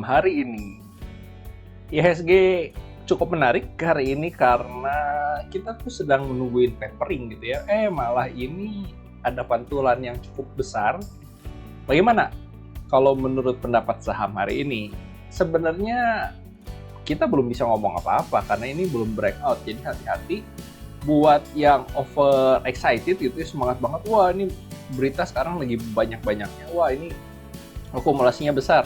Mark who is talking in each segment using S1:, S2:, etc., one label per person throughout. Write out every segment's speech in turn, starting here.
S1: hari ini. IHSG cukup menarik hari ini karena kita tuh sedang menungguin tapering gitu ya. Malah ini ada pantulan yang cukup besar. Bagaimana kalau menurut pendapat saham hari ini? Sebenarnya kita belum bisa ngomong apa-apa karena ini belum breakout. Jadi hati-hati buat yang over excited gitu ya, semangat banget. Wah, ini berita sekarang lagi banyak-banyaknya. Wah, ini akumulasinya besar.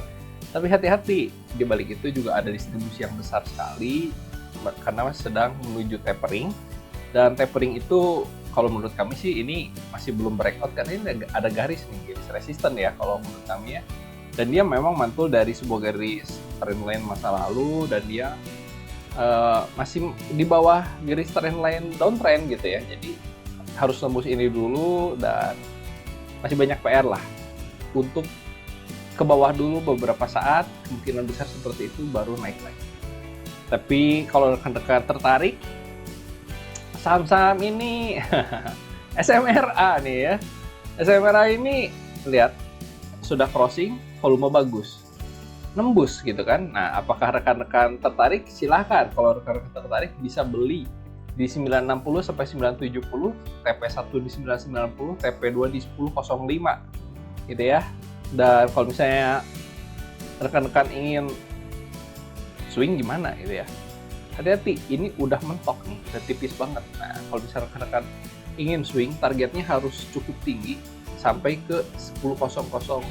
S1: Tapi hati-hati, di balik itu juga ada distribusi yang besar sekali karena sedang menuju tapering. Dan tapering itu kalau menurut kami sih ini masih belum breakout karena ini ada garis nih, garis resisten ya kalau menurut kami ya. Dan dia memang mantul dari sebuah garis trendline masa lalu dan dia masih di bawah garis trendline downtrend gitu ya. Jadi harus tembus ini dulu dan masih banyak PR lah untuk ke bawah dulu beberapa saat, kemungkinan besar seperti itu baru naik lagi. Tapi kalau rekan-rekan tertarik saham-saham ini SMRA nih ya. SMRA ini lihat sudah crossing, volume bagus. Nembus gitu kan. Nah, apakah rekan-rekan tertarik? Silahkan. Kalau rekan-rekan tertarik bisa beli di 960 sampai 970, TP1 di 990, TP2 di 1005 gitu ya. Dan kalau misalnya rekan-rekan ingin swing gimana gitu ya, hati-hati, ini udah mentok nih, udah tipis banget. Nah, kalau misalnya rekan-rekan ingin swing, targetnya harus cukup tinggi sampai ke 10.005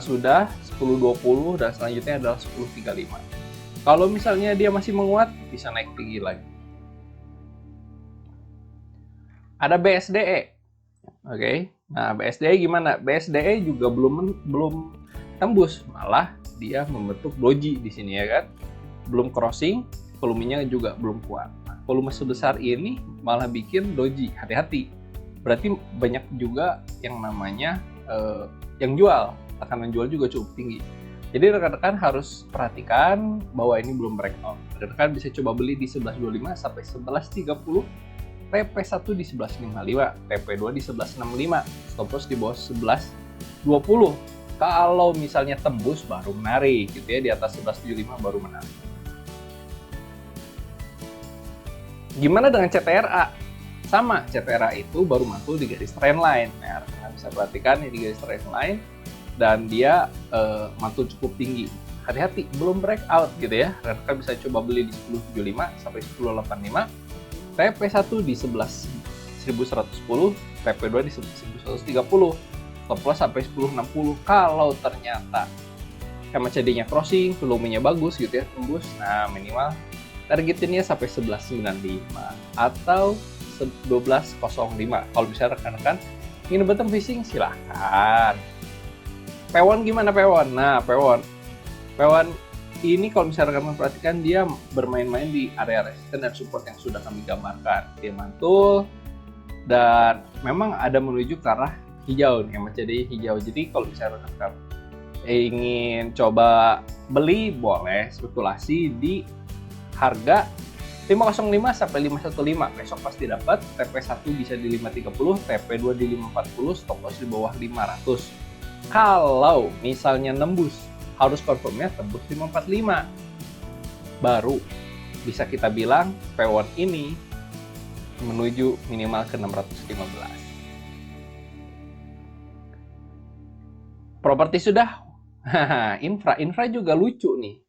S1: sudah, 10.20 dan selanjutnya adalah 10.35. Kalau misalnya dia masih menguat, bisa naik tinggi lagi. Ada BSDE. Oke. Nah, BSDE gimana? BSDE juga belum tembus, malah dia membentuk doji di sini ya kan. Belum crossing, volumenya juga belum kuat. Nah, volume sebesar ini malah bikin doji. Hati-hati. Berarti banyak juga yang namanya yang jual. Tekanan jual juga cukup tinggi. Jadi rekan-rekan harus perhatikan bahwa ini belum breakout. Rekan-rekan bisa coba beli di 11.25 sampai 11.30. TP1 di 11.55, TP2 di 11.65, stop loss di bawah 11.20. Kalau misalnya tembus baru menarik gitu ya, di atas 11.75 baru menarik. Gimana dengan CTRA? Sama, CTRA itu baru mantul di garis trendline. Nah, rekan bisa perhatikan ini di garis trendline dan dia mantul cukup tinggi. Hati-hati, belum breakout gitu ya. Rekan bisa coba beli di 10.75 sampai 10.85. TP1 di 11.110, TP2 di 11.130, stop loss sampai 10.60. Kalau ternyata MACD-nya crossing, volumenya bagus gitu ya, tembus, nah minimal targetnya sampai 11.95 atau 12.05. Kalau bisa rekan-rekan ingin bottom fishing, silahkan. Pewon gimana Pewon? Nah, Pewon ini kalau misalnya rekan perhatikan dia bermain-main di area resisten dan support yang sudah kami gambarkan. Dia mantul dan memang ada menuju ke arah hijau nih, MACD hijau. Jadi kalau misalnya rekan ingin coba beli, boleh spekulasi di harga 505 sampai 515. Besok pasti dapat. TP1 bisa di 530, TP2 di 540, stop loss di bawah 500. Kalau misalnya nembus, harus confirmnya tembus 545. Baru bisa kita bilang Pewon ini menuju minimal ke 615. Properti sudah. Infra juga lucu nih.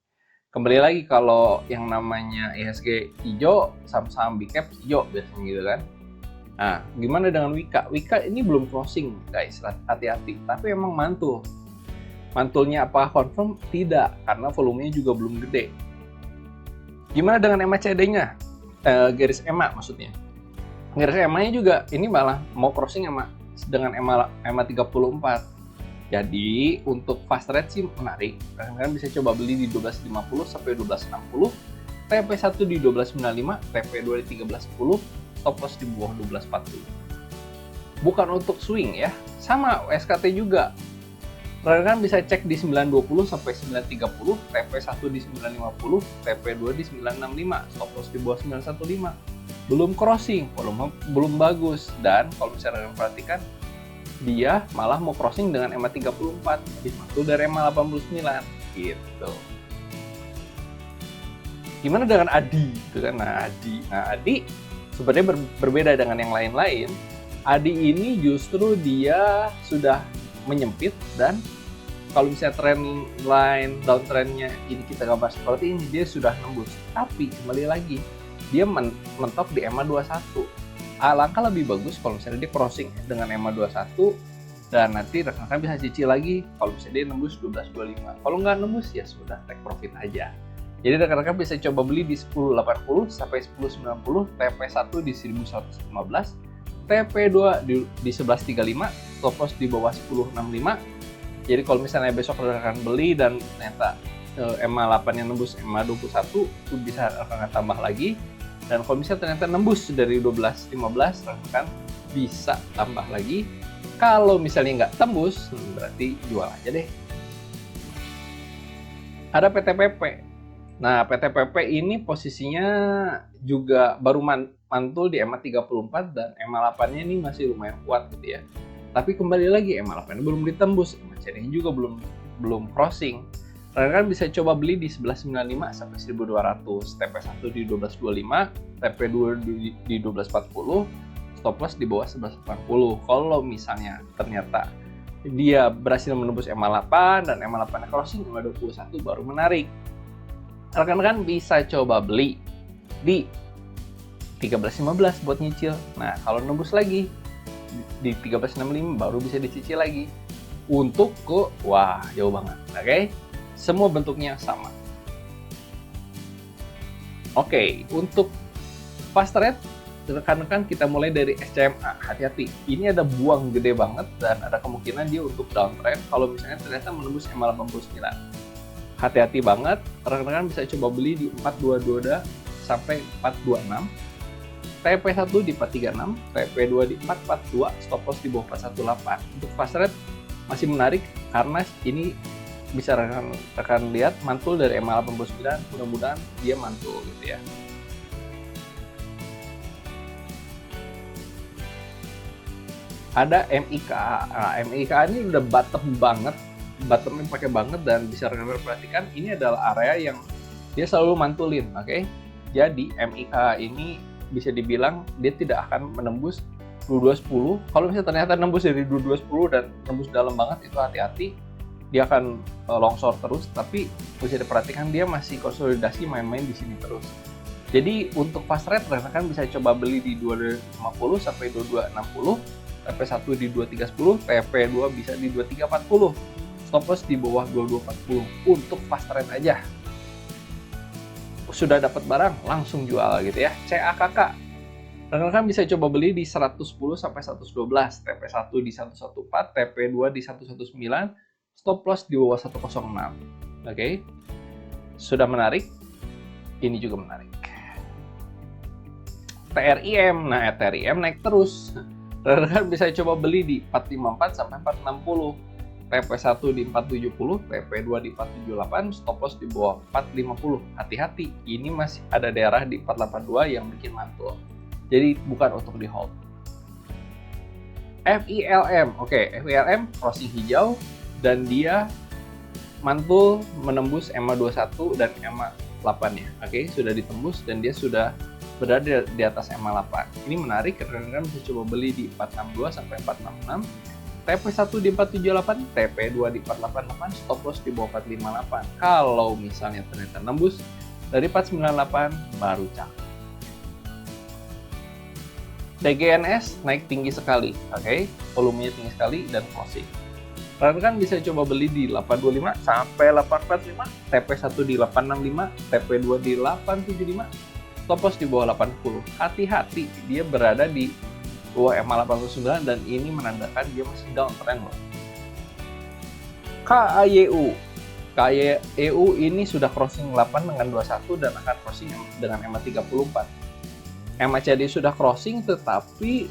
S1: Kembali lagi kalau yang namanya IHSG hijau, saham-saham big cap hijau biasanya gitu kan. Nah, gimana dengan Wika? Wika ini belum closing guys, hati-hati. Tapi emang mantul. Mantulnya apa confirm? Tidak, karena volumenya juga belum gede. Gimana dengan MACD-nya? Garis EMA maksudnya. Garis EMA-nya juga ini malah mau crossing dengan EMA 34. Jadi untuk fast trade sih menarik. Kalian bisa coba beli di 12.50 sampai 12.60, TP1 di 12.95, TP2 di 13.10, stop loss di bawah 12.40. Bukan untuk swing ya. Sama SKT juga. Rekan bisa cek di 920 sampai 930, TP1 di 950, TP2 di 965, stop loss di bawah 915. Belum crossing, belum bagus. Dan kalau misalnya kalian perhatikan, dia malah mau crossing dengan EMA 34, lebih mantul dari EMA 89. gitu. Gimana dengan Adi gitu kan? Nah Adi sebenarnya berbeda dengan yang lain-lain. Adi ini justru dia sudah menyempit, dan kalau misalnya trend line downtrendnya ini kita gambar seperti ini, dia sudah nembus. Tapi kembali lagi, dia mentok di EMA 21. Alangkah lebih bagus kalau misalnya dia crossing dengan EMA 21, dan nanti rekan-rekan bisa cicil lagi kalau misalnya dia nembus 12.25. Kalau nggak nembus ya sudah, take profit aja. Jadi rekan-rekan bisa coba beli di 10.80 sampai 10.90, TP1 di 1.115, TP2 di 11.35, stop loss di bawah 10.65. Jadi kalau misalnya besok rekan beli dan ternyata EMA 8 yang nembus EMA 21, itu bisa rekan tambah lagi. Dan kalau misalnya ternyata nembus dari 12.15, rekan bisa tambah lagi. Kalau misalnya nggak tembus, berarti jual aja deh. Ada PTPP. Nah, PTPP ini posisinya juga baru mantul di EMA 34, dan EMA 8-nya ini masih lumayan kuat gitu ya. Tapi kembali lagi, EMA 8-nya belum ditembus, EMA CD-nya juga belum crossing. Rekan bisa coba beli di 11.95 sampai 1.200, TP1 di 12.25, TP2 di 12.40, stop loss di bawah 11.80. Kalau misalnya ternyata dia berhasil menembus EMA 8 dan EMA 8-nya crossing, EMA 21 baru menarik. Rekan-rekan bisa coba beli di 13.15 buat nyicil. Nah, kalau nembus lagi di 13.65 baru bisa dicicil lagi. Untuk wah, jauh banget. Oke? Semua bentuknya sama. Oke, untuk fast trade, rekan-rekan kita mulai dari SCMA. Hati-hati, ini ada buang gede banget dan ada kemungkinan dia untuk downtrend kalau misalnya ternyata menembus EMA 89. Hati-hati banget, rekan-rekan bisa coba beli di 422 sampai 426, TP1 di 436, TP2 di 442, stop loss di bawah 418. Untuk fast trade masih menarik karena ini bisa rekan lihat mantul dari EMA 89, mudah-mudahan dia mantul gitu ya. Ada MIKA. Nah, MIKA ini udah bottomnya pakai banget, dan bisa rekan-rekan perhatikan ini adalah area yang dia selalu mantulin. Oke? Jadi MIKA ini bisa dibilang dia tidak akan menembus 2210. Kalau misalnya ternyata nembus dari 2210 dan nembus dalam banget, itu hati-hati, dia akan longsor terus. Tapi bisa diperhatikan dia masih konsolidasi main-main di sini terus. Jadi untuk fast trade rekan-rekan bisa coba beli di 2250 sampai 2260, TP1 di 2310, TP2 bisa di 2340. Stop loss di bawah 2240 untuk fast trade aja. Sudah dapat barang, langsung jual gitu ya. CAKK. Rekan-rekan bisa coba beli di 110 sampai 112, TP1 di 114, TP2 di 119, stop loss di bawah 106. Oke. Sudah menarik. Ini juga menarik. TRIM. Nah, TRIM naik terus. Rekan-rekan bisa coba beli di 454 sampai 460. TP1 di 470, TP2 di 478, stop loss di bawah 450. Hati-hati, ini masih ada daerah di 482 yang bikin mantul. Jadi bukan untuk di hold. FILM. Oke, FILM crossing hijau dan dia mantul menembus EMA 21 dan EMA 8 ya. Oke, sudah ditembus dan dia sudah berada di atas EMA 8. Ini menarik, rekan-rekan bisa coba beli di 462 sampai 466. TP1 di 478, TP2 di 488, stop loss di bawah 458. Kalau misalnya ternyata nembus dari 498, baru cakep. TGNS naik tinggi sekali, oke? Volumenya tinggi sekali dan closing. Rekan-rekan bisa coba beli di 825 sampai 845, TP1 di 865, TP2 di 875, stop loss di bawah 80. Hati-hati, dia berada di bawah EMA 89 dan ini menandakan dia masih downtrend loh. KAYU. KAYU ini sudah crossing 8 dengan 21 dan akan crossing dengan EMA 34. EMA CD sudah crossing tetapi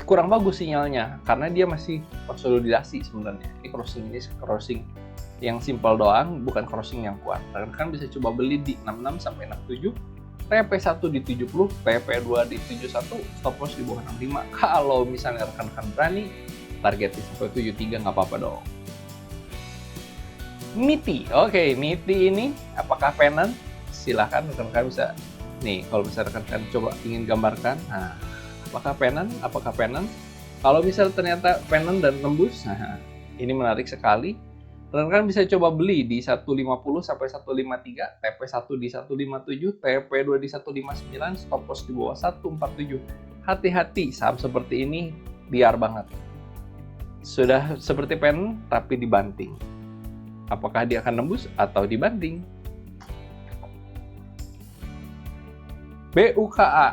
S1: kurang bagus sinyalnya karena dia masih konsolidasi sebenarnya. Ini crossing yang simpel doang, bukan crossing yang kuat. Rekan-rekan bisa coba beli di 66 sampai 67. TP1 di 70, TP2 di 71, stop loss di bawah 65. Kalau misalnya rekan-rekan berani, target di sampai 73 nggak apa-apa dong. MITI. Oke, MITI ini apakah pennant? Silahkan rekan-rekan bisa. Nih, kalau misalnya rekan-rekan coba ingin gambarkan, nah, apakah pennant? Apakah pennant? Kalau misalnya ternyata pennant dan tembus, nah, ini menarik sekali. Rekan-rekan bisa coba beli di 150 sampai 153, TP1 di 157, TP2 di 159, stop loss di bawah 147. Hati-hati, saham seperti ini liar banget. Sudah seperti pennant tapi dibanting. Apakah dia akan nembus atau dibanting? BUKA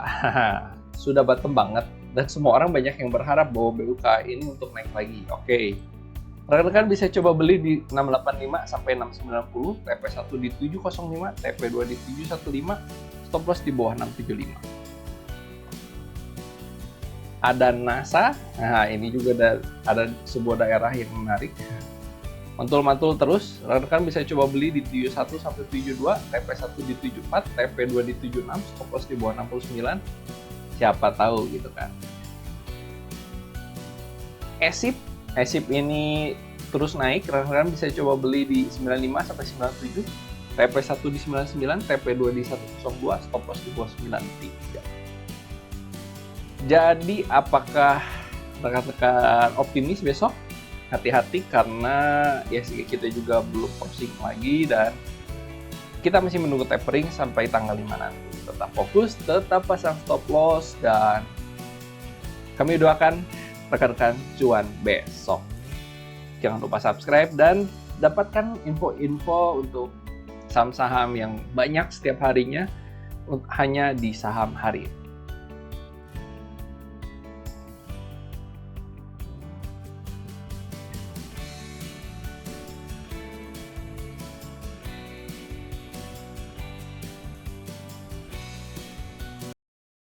S1: sudah bottom banget dan semua orang banyak yang berharap bahwa BUKA ini untuk naik lagi. Oke, rekan-rekan bisa coba beli di 685 sampai 690, TP1 di 705, TP2 di 715, stop loss di bawah 675. Ada NASA, nah ini juga ada sebuah daerah yang menarik. Mantul-mantul terus, rekan-rekan bisa coba beli di 71 sampai 72, TP1 di 74, TP2 di 76, stop loss di bawah 69. Siapa tahu gitu kan. ESIP ini terus naik, rekan-rekan bisa coba beli di 95 sampai 97, TP1 di 99, TP2 di 102, stop loss di bawah 93. Jadi apakah rekan-rekan optimis besok? Hati-hati karena IHSG kita juga belum closing lagi dan kita masih menunggu tapering sampai tanggal 5 nanti. Tetap fokus, tetap pasang stop loss, dan kami doakan rekan-rekan cuan besok. Jangan lupa subscribe dan dapatkan info-info untuk saham-saham yang banyak setiap harinya hanya di Saham Hari Ini.